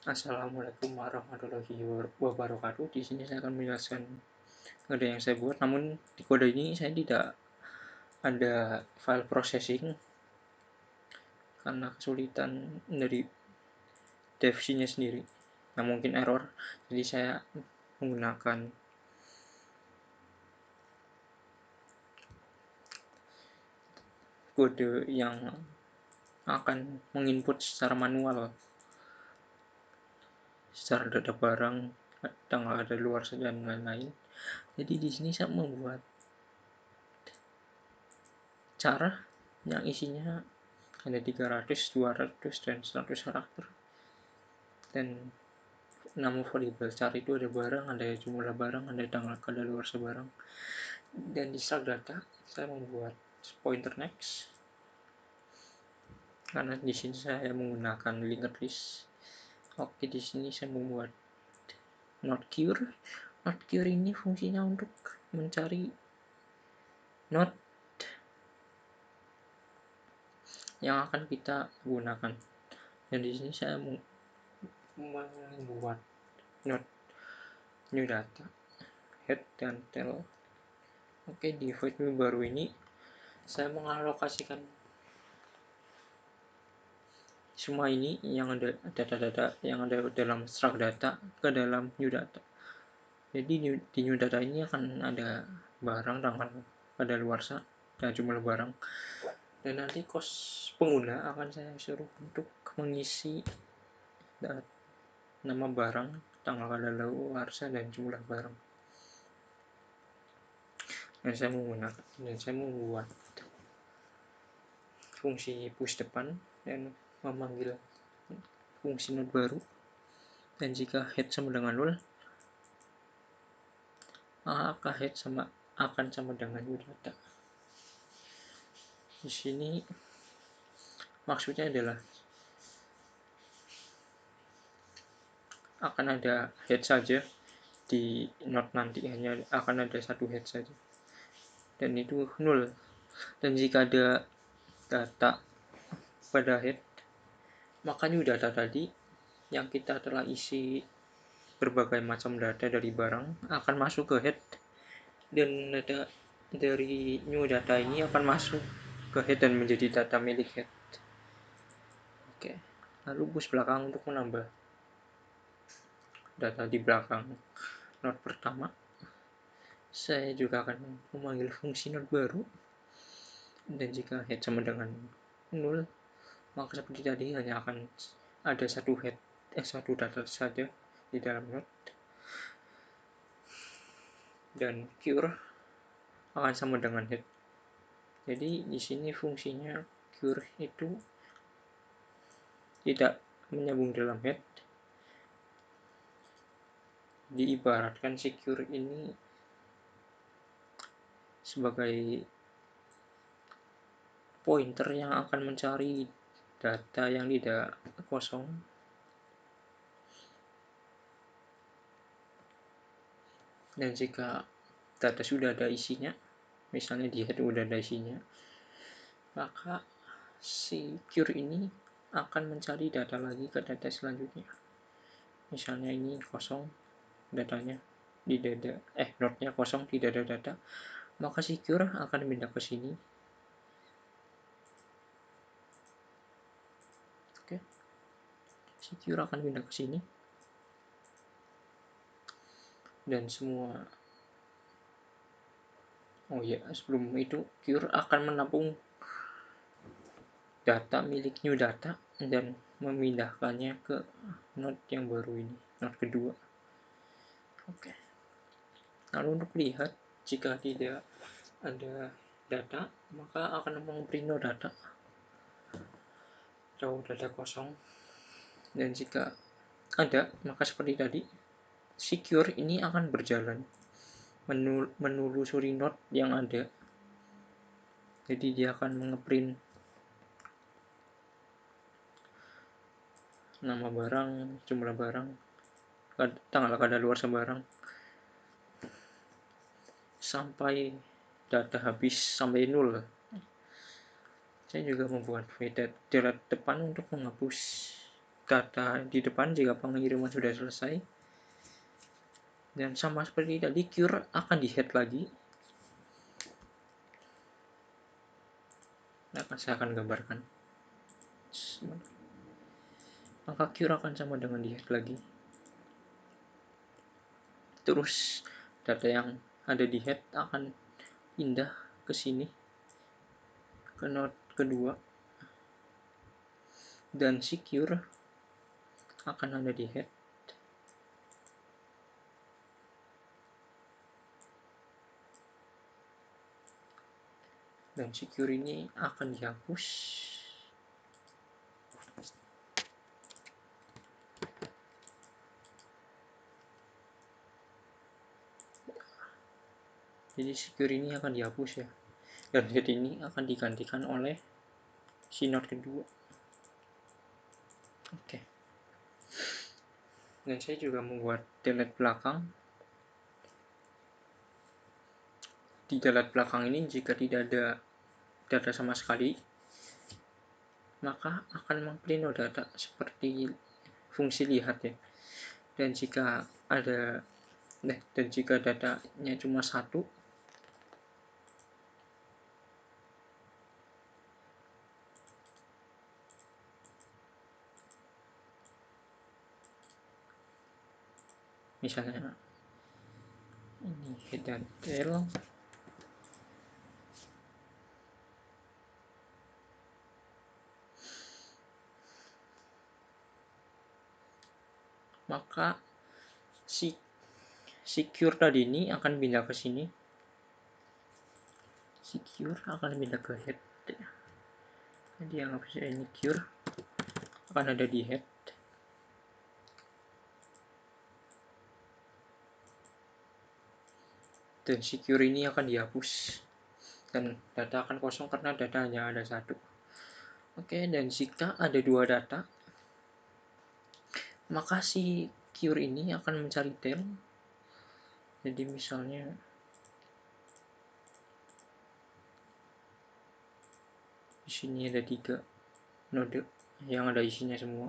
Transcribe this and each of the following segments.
Assalamualaikum warahmatullahi wabarakatuh. Di sini saya akan menjelaskan kode yang saya buat. Namun di kode ini saya tidak ada file processing karena kesulitan dari definisinya sendiri. Nah, mungkin error. Jadi saya menggunakan kode yang akan menginput secara manual secara data barang, tanggal ada luar dan lain-lain. Jadi di sini saya membuat cara yang isinya ada 300, 200, dan 100 karakter. Dan nama variabel char itu ada barang, ada jumlah barang, ada tanggal kadaluarsa barang. Dan di struct data saya membuat pointer next karena di sini saya menggunakan linked list. Oke, di sini saya membuat not cure. Not cure ini fungsinya untuk mencari not yang akan kita gunakan. Dan di sini saya membuat not new data, head dan tail. Oke, di void baru ini saya mengalokasikan semua ini yang ada data-data yang ada dalam struct data ke dalam new data. Jadi di new data ini akan ada barang, tanggal kadaluarsa, dan jumlah barang. Dan nanti cost pengguna akan saya suruh untuk mengisi nama barang, tanggal kadaluarsa, dan jumlah barang. Dan saya membuat fungsi push depan dan memanggil fungsi node baru. Dan jika head sama dengan null, maka head akan sama dengan new data. Di sini maksudnya adalah akan ada head saja di node nanti, hanya akan ada satu head saja. Dan itu null. Dan jika ada data pada head, maka new data tadi yang kita telah isi berbagai macam data dari barang akan masuk ke head, dan data dari new data ini akan masuk ke head dan menjadi data milik head. Oke, lalu push belakang untuk menambah data di belakang node pertama. Saya juga akan memanggil fungsi node baru, dan jika head sama dengan null, maka seperti tadi hanya akan ada satu data saja di dalam node. Dan cure akan sama dengan head. Jadi di sini fungsinya cure itu tidak menyambung dalam head. Diibaratkan si cure ini sebagai pointer yang akan mencari data yang tidak kosong. Dan jika data sudah ada isinya, misalnya di head sudah ada isinya, maka si cure ini akan mencari data lagi ke data selanjutnya. Misalnya ini kosong datanya, di data node-nya kosong, tidak ada data, maka si cure akan pindah ke sini. Oke, si cure akan pindah ke sini, dan semua sebelum itu cure akan menampung data milik new data dan memindahkannya ke node yang baru ini, node kedua. Oke, lalu untuk lihat jika tidak ada data, maka akan memberi no data atau data kosong. Dan jika ada, maka seperti tadi, si cure ini akan berjalan menelusuri node yang ada. Jadi dia akan mengeprint nama barang, jumlah barang, tanggal kadaluarsa barang, sampai data habis, sampai nol. Saya juga membuat void depan untuk menghapus data di depan jika pengiriman sudah selesai. Dan sama seperti tadi, cure akan di-head lagi. Saya akan gambarkan. Maka cure akan sama dengan di-head lagi. Terus data yang ada di head akan pindah ke sini, ke node kedua, dan secure akan ada di head. Dan secure ini akan dihapus. Jadi secure ini akan dihapus ya. Dan head ini akan digantikan oleh si node kedua. Oke. Dan saya juga membuat delete belakang. Di delete belakang ini jika tidak ada data sama sekali, maka akan mengprint data seperti fungsi lihat ya. Dan jika datanya cuma satu, misalnya ini head dan tail, maka si secure tadi ini akan pindah ke sini. Secure akan pindah ke head. Jadi anggap saja ini cure akan ada di head. Dan secure ini akan dihapus. Dan data akan kosong karena data hanya ada satu. Oke, dan jika ada dua data, maka si cure ini akan mencari tail. Jadi misalnya di sini ada 3 node yang ada isinya semua.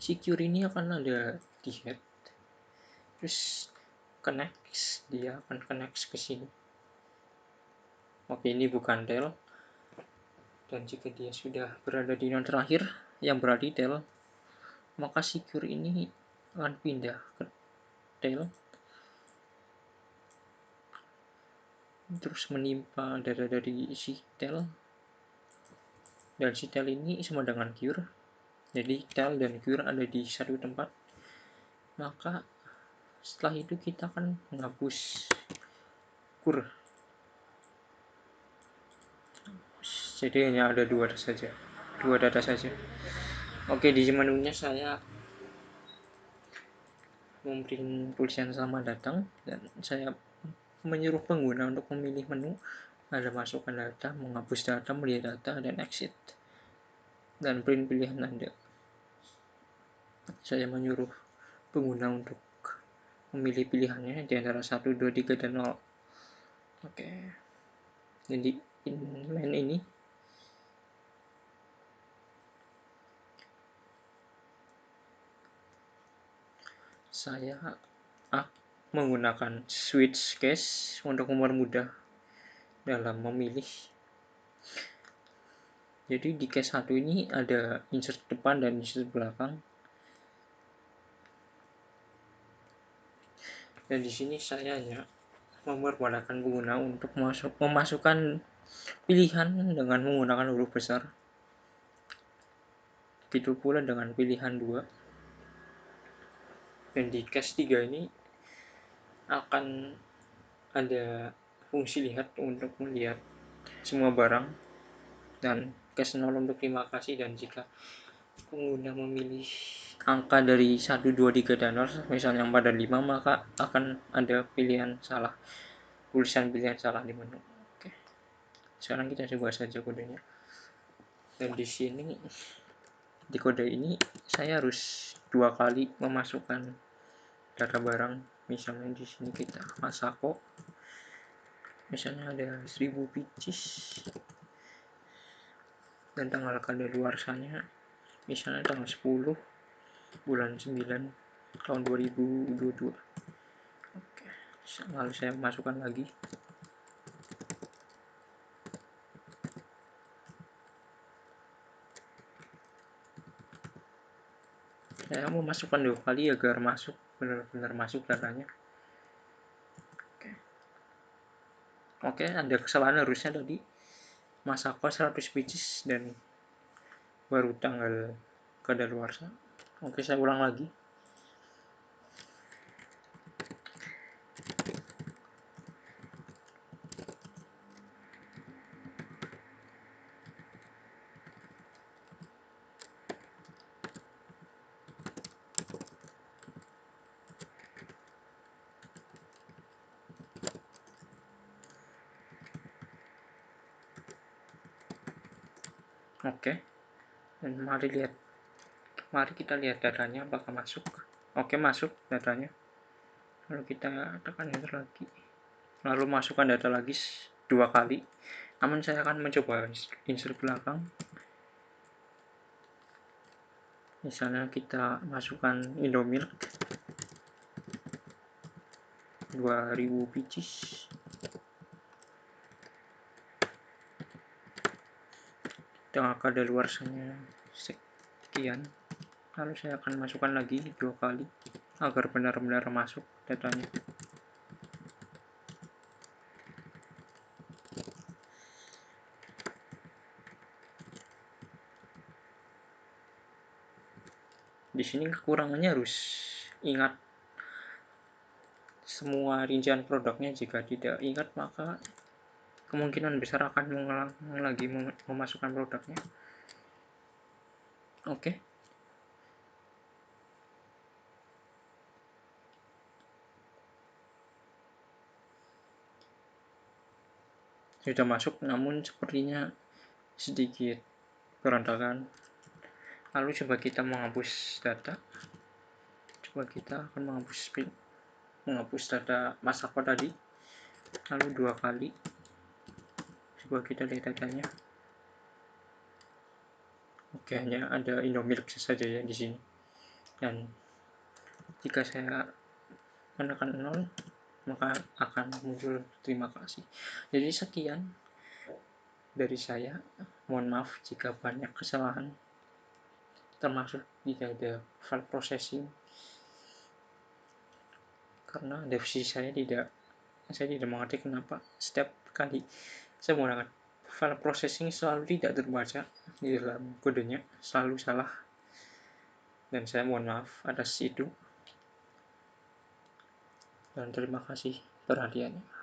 Si cure ini akan ada di head. Terus dia akan connect ke sini. Oke, ini bukan tail. Dan jika dia sudah berada di node terakhir yang berarti tail, maka secure ini akan pindah ke tail, terus menimpa data dari si tail, dan si tail ini sama dengan cure. Jadi tail dan cure ada di satu tempat. Maka setelah itu kita akan menghapus cure. Jadi hanya ada dua data saja. Oke, di menunya saya memprint tulisan selamat datang, dan saya menyuruh pengguna untuk memilih menu. Ada masukkan data, menghapus data, melihat data, dan exit, dan print pilihan Anda. Saya menyuruh pengguna untuk memilih pilihannya di antara 1, 2, 3, dan 0. Oke. Jadi inline ini saya menggunakan switch case untuk mempermudah dalam memilih. Jadi di case 1 ini ada insert depan dan insert belakang. Dan di sini saya hanya memperbolehkan pengguna untuk memasukkan pilihan dengan menggunakan huruf besar. Begitu pula dengan pilihan 2. Dan di case 3 ini akan ada fungsi lihat untuk melihat semua barang, dan case 0 untuk terima kasih. Dan jika pengguna memilih angka dari 1, 2, 3, dan 0, misalnya 4 dan 5, maka akan ada pilihan salah, tulisan pilihan salah di menu. Oke. Sekarang kita coba saja kodenya. Dan di sini di kode ini saya harus 2 kali memasukkan data barang. Misalnya di sini kita Masako, misalnya ada 1000 pieces, dan tanggal kadaluarsanya misalnya tanggal 10 bulan 9 tahun 2022. Oke, lalu saya masukkan lagi. Saya mau masukkan 2 kali agar masuk, benar-benar masuk datanya. Oke, ada kesalahan harusnya tadi. Masako 100 pieces dan baru tanggal kadaluarsa. Oke, saya ulang lagi. Oke, dan mari kita lihat datanya apakah masuk. Oke, masuk datanya. Lalu kita tekan enter lagi, lalu masukkan data lagi 2 kali. Namun saya akan mencoba insert belakang. Misalnya kita masukkan Indomilk 2000 pieces. Tanggal kadaluarsanya sekian. Lalu saya akan masukkan lagi 2 kali agar benar-benar masuk datanya. Di sini kekurangannya harus ingat semua rincian produknya. Jika tidak ingat, maka kemungkinan besar akan mengulang lagi memasukkan produknya. Oke. Sudah masuk, namun sepertinya sedikit berantakan. Lalu coba kita menghapus data. Coba kita akan menghapus data Masako tadi. Lalu 2 kali. Coba kita lihat datanya. Oke, hanya ada Indomilk saja ya di sini. Dan jika saya menekan 0, maka akan muncul terima kasih. Jadi sekian dari saya. Mohon maaf jika banyak kesalahan, termasuk jika ada file processing, karena definisi saya tidak mengerti kenapa setiap kali saya menggunakan file processing selalu tidak terbaca di dalam kodenya, selalu salah, dan saya mohon maaf atas itu, dan terima kasih perhatiannya.